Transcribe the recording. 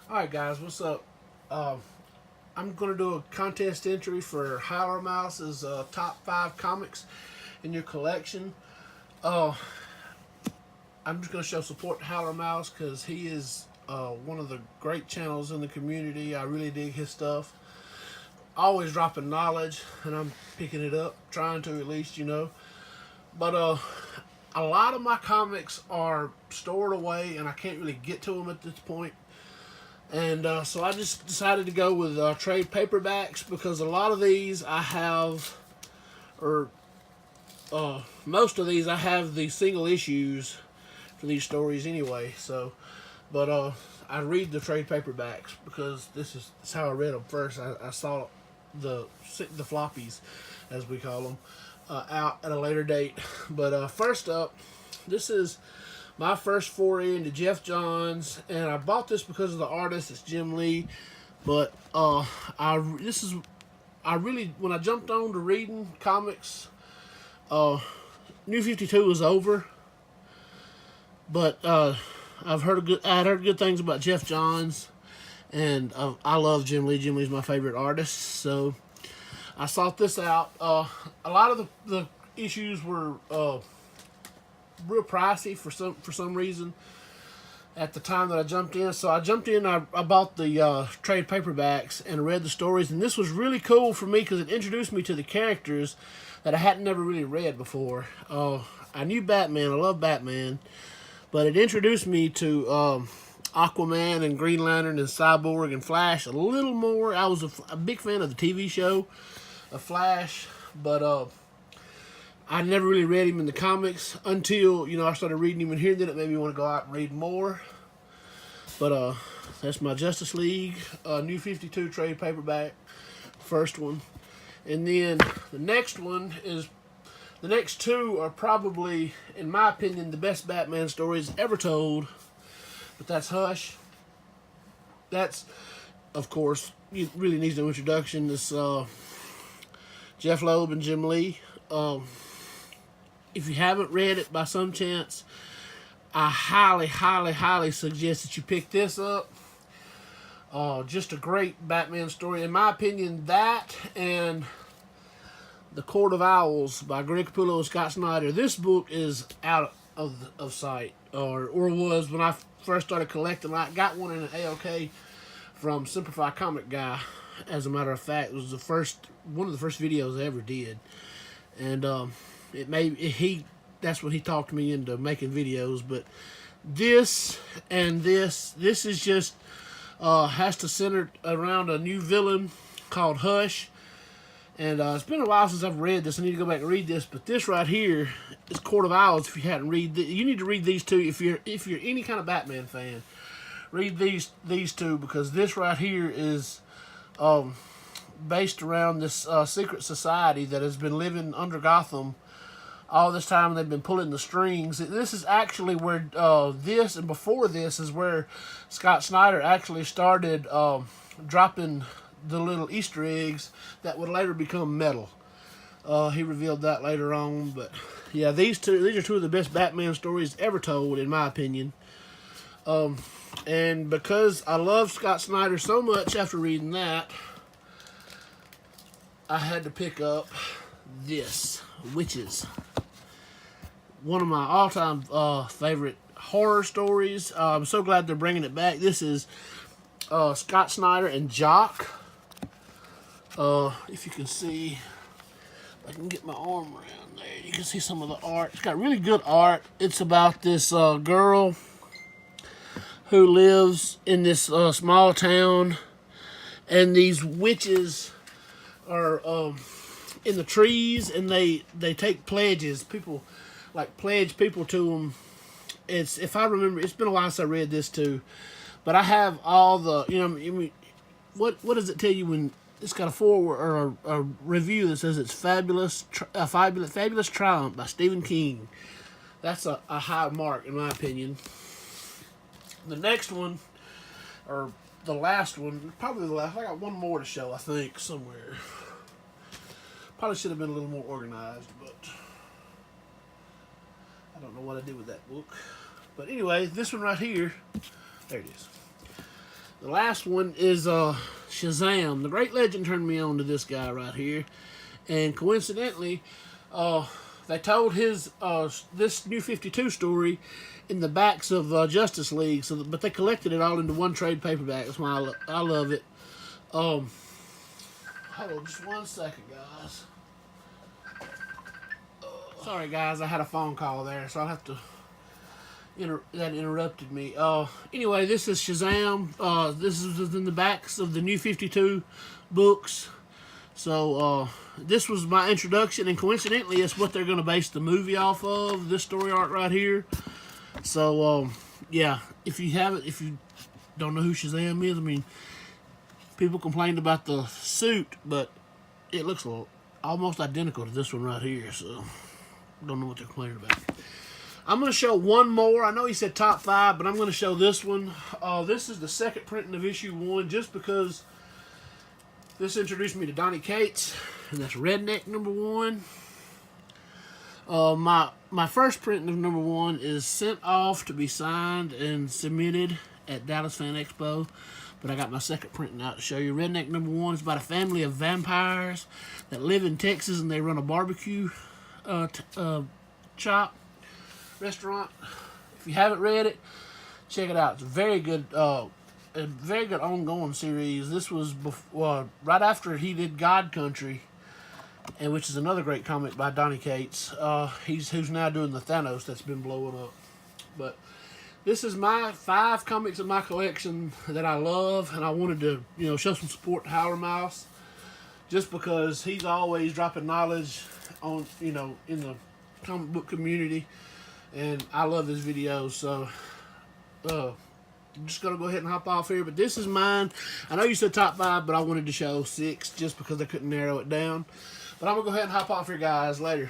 Alright guys, what's up? I'm going to do a contest entry for Howlermouse's top 5 comics in your collection. Uh, I'm just going to show support to Howlermouse because he is one of the great channels in the community. I really dig his stuff. Always dropping knowledge, and I'm picking it up, trying to at least. But a lot of my comics are stored away, and I can't really get to them at this point. And so I just decided to go with trade paperbacks because a lot of these I have, or most of these I have the single issues for these stories anyway. But I read the trade paperbacks because this is how I read them first. I saw the floppies, as we call them, out at a later date. But first up, this is my first foray into Jeff Johns, and I bought this because of the artist. It's Jim Lee, but I really, when I jumped on to reading comics, New 52 was over, but I had heard good things about Jeff Johns, and I love Jim Lee. Jim Lee's my favorite artist, so I sought this out. A lot of the issues were real pricey for some reason at the time that I jumped in. So I jumped in, I bought the trade paperbacks and read the stories, and this was really cool for me because it introduced me to the characters that I hadn't never really read before. I knew Batman, I love Batman, but it introduced me to Aquaman and Green Lantern and Cyborg and Flash a little more. I was a big fan of the TV show of Flash, but I never really read him in the comics until, I started reading him in here. Then it made me want to go out and read more. But that's my Justice League New 52 trade paperback, first one. And then the next two are probably, in my opinion, the best Batman stories ever told. But that's Hush. That's, of course, it really needs no introduction. This Jeff Loeb and Jim Lee. If you haven't read it by some chance, I highly, highly, highly suggest that you pick this up. Just a great Batman story. In my opinion, that and The Court of Owls by Greg Capullo and Scott Snyder. This book is out of sight, or was when I first started collecting. I got one in an AOK from Simplify Comic Guy. As a matter of fact, it was one of the first videos I ever did. And that's when he talked me into making videos. But this is just has to center around a new villain called Hush. And it's been a while since I've read this. I need to go back and read this. But this right here is Court of Owls. If you hadn't read this, you need to read these two. If you're any kind of Batman fan, read these two, because this right here is based around this secret society that has been living under Gotham all this time. They've been pulling the strings. This is actually where this and before this is where Scott Snyder actually started dropping the little Easter eggs that would later become metal. He revealed that later on. But yeah, these are two of the best Batman stories ever told, in my opinion. And because I love Scott Snyder so much after reading that, I had to pick up this, Witches. One of my all-time favorite horror stories. I'm so glad they're bringing it back. This is Scott Snyder and Jock. If you can see, I can get my arm around there. You can see some of the art. It's got really good art. It's about this girl who lives in this small town, and these witches are in the trees, and they take pledges. People pledge people to them. If I remember, it's been a while since I read this too, but I have all the what does it tell you when it's got a foreword or a review that says it's fabulous triumph by Stephen King. That's a high mark in my opinion. The next one, or the last one, probably the last. I got one more to show, I think, somewhere. Probably should have been a little more organized, but I don't know what I did with that book. But anyway, this one right here, there it is. The last one is Shazam. The Great Legend turned me on to this guy right here. And coincidentally, they told his this New 52 story in the backs of Justice League, but they collected it all into one trade paperback. That's why I love it. Hold on just 1 second, guys. Sorry, guys, I had a phone call there, so I'll have to... that interrupted me. Anyway, this is Shazam. This is in the backs of the New 52 books. So, this was my introduction, and coincidentally, it's what they're going to base the movie off of, this story arc right here. So, yeah, if you don't know who Shazam is, I mean, people complained about the suit, but it looks almost identical to this one right here, so don't know what they're complaining about. I'm going to show one more. I know he said top 5, but I'm going to show this one. This is the second printing of issue 1, just because this introduced me to Donny Cates, and that's Redneck #1. My first printing of #1 is sent off to be signed and submitted at Dallas Fan Expo, but I got my second printing out to show you. Redneck #1 is about a family of vampires that live in Texas, and they run a barbecue shop restaurant. If you haven't read it, check it out. It's a very good ongoing series. This was right after he did God Country, and which is another great comic by Donny Cates. Who's now doing the Thanos that's been blowing up. But this is my 5 comics in my collection that I love, and I wanted to show some support to Howlermouse, just because he's always dropping knowledge on in the comic book community, and I love his videos. So I'm just going to go ahead and hop off here, but this is mine. I know you said top 5, but I wanted to show 6 just because I couldn't narrow it down. But I'm going to go ahead and hop off here, guys. Later.